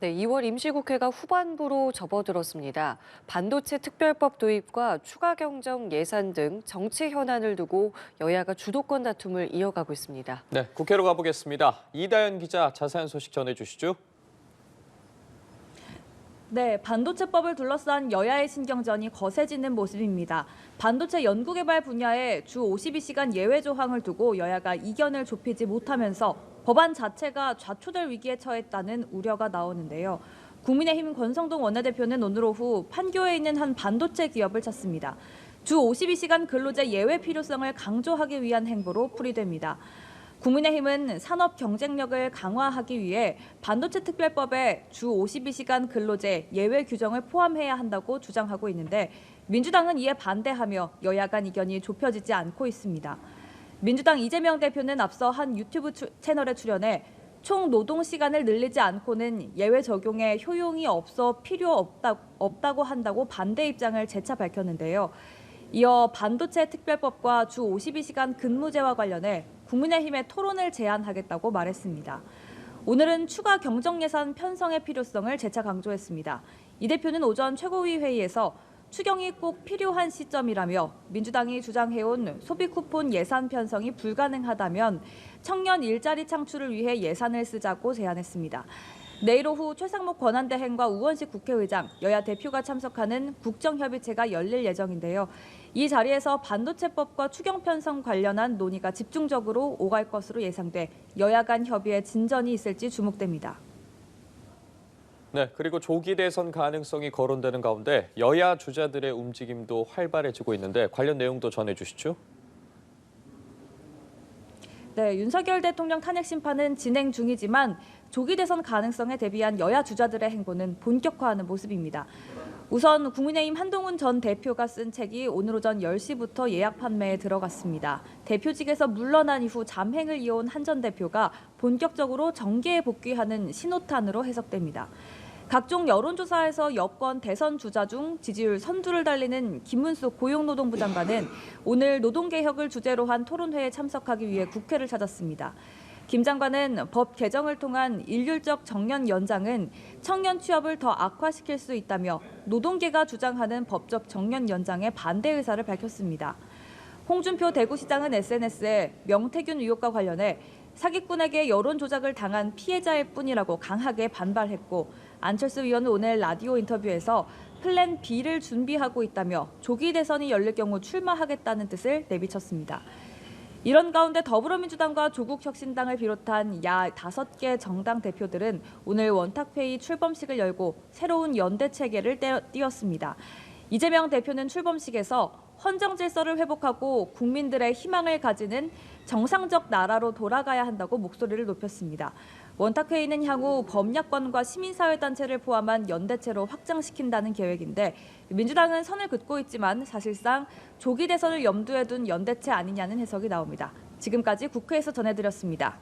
네, 2월 임시국회가 후반부로 접어들었습니다. 반도체 특별법 도입과 추가 경정 예산 등 정치 현안을 두고 여야가 주도권 다툼을 이어가고 있습니다. 네, 국회로 가보겠습니다. 이다연 기자 자세한 소식 전해주시죠. 네, 반도체법을 둘러싼 여야의 신경전이 거세지는 모습입니다. 반도체 연구개발 분야에 주 52시간 예외 조항을 두고 여야가 이견을 좁히지 못하면서 법안 자체가 좌초될 위기에 처했다는 우려가 나오는데요. 국민의힘 권성동 원내대표는 오늘 오후 판교에 있는 한 반도체 기업을 찾습니다. 주 52시간 근로제 예외 필요성을 강조하기 위한 행보로 풀이됩니다. 국민의힘은 산업 경쟁력을 강화하기 위해 반도체 특별법에 주 52시간 근로제 예외 규정을 포함해야 한다고 주장하고 있는데 민주당은 이에 반대하며 여야 간 이견이 좁혀지지 않고 있습니다. 민주당 이재명 대표는 앞서 한 유튜브 채널에 출연해 총 노동 시간을 늘리지 않고는 예외 적용에 효용이 없어 필요 없다고 한다고 반대 입장을 재차 밝혔는데요. 이어 반도체 특별법과 주 52시간 근무제와 관련해 국민의힘에 토론을 제안하겠다고 말했습니다. 오늘은 추가 경정 예산 편성의 필요성을 재차 강조했습니다. 이 대표는 오전 최고위 회의에서 추경이 꼭 필요한 시점이라며 민주당이 주장해온 소비 쿠폰 예산 편성이 불가능하다면 청년 일자리 창출을 위해 예산을 쓰자고 제안했습니다. 내일 오후 최상목 권한대행과 우원식 국회의장, 여야 대표가 참석하는 국정협의체가 열릴 예정인데요. 이 자리에서 반도체법과 추경 편성 관련한 논의가 집중적으로 오갈 것으로 예상돼 여야 간 협의에 진전이 있을지 주목됩니다. 네, 그리고 조기 대선 가능성이 거론되는 가운데 여야 주자들의 움직임도 활발해지고 있는데 관련 내용도 전해주시죠. 네, 윤석열 대통령 탄핵 심판은 진행 중이지만 조기 대선 가능성에 대비한 여야 주자들의 행보는 본격화하는 모습입니다. 우선 국민의힘 한동훈 전 대표가 쓴 책이 오늘 오전 10시부터 예약 판매에 들어갔습니다. 대표직에서 물러난 이후 잠행을 이어온 한 전 대표가 본격적으로 정계에 복귀하는 신호탄으로 해석됩니다. 각종 여론조사에서 여권 대선 주자 중 지지율 선두를 달리는 김문수 고용노동부 장관은 오늘 노동개혁을 주제로 한 토론회에 참석하기 위해 국회를 찾았습니다. 김 장관은 법 개정을 통한 일률적 정년 연장은 청년 취업을 더 악화시킬 수 있다며 노동계가 주장하는 법적 정년 연장에 반대 의사를 밝혔습니다. 홍준표 대구시장은 SNS에 명태균 의혹과 관련해 사기꾼에게 여론 조작을 당한 피해자일 뿐이라고 강하게 반발했고 안철수 의원은 오늘 라디오 인터뷰에서 플랜 B를 준비하고 있다며 조기 대선이 열릴 경우 출마하겠다는 뜻을 내비쳤습니다. 이런 가운데 더불어민주당과 조국혁신당을 비롯한 야 5개 정당 대표들은 오늘 원탁회의 출범식을 열고 새로운 연대 체계를 띄웠습니다. 이재명 대표는 출범식에서 헌정 질서를 회복하고 국민들의 희망을 가지는 정상적 나라로 돌아가야 한다고 목소리를 높였습니다. 원탁회의는 향후 범야권과 시민사회단체를 포함한 연대체로 확장시킨다는 계획인데 민주당은 선을 긋고 있지만 사실상 조기 대선을 염두에 둔 연대체 아니냐는 해석이 나옵니다. 지금까지 국회에서 전해드렸습니다.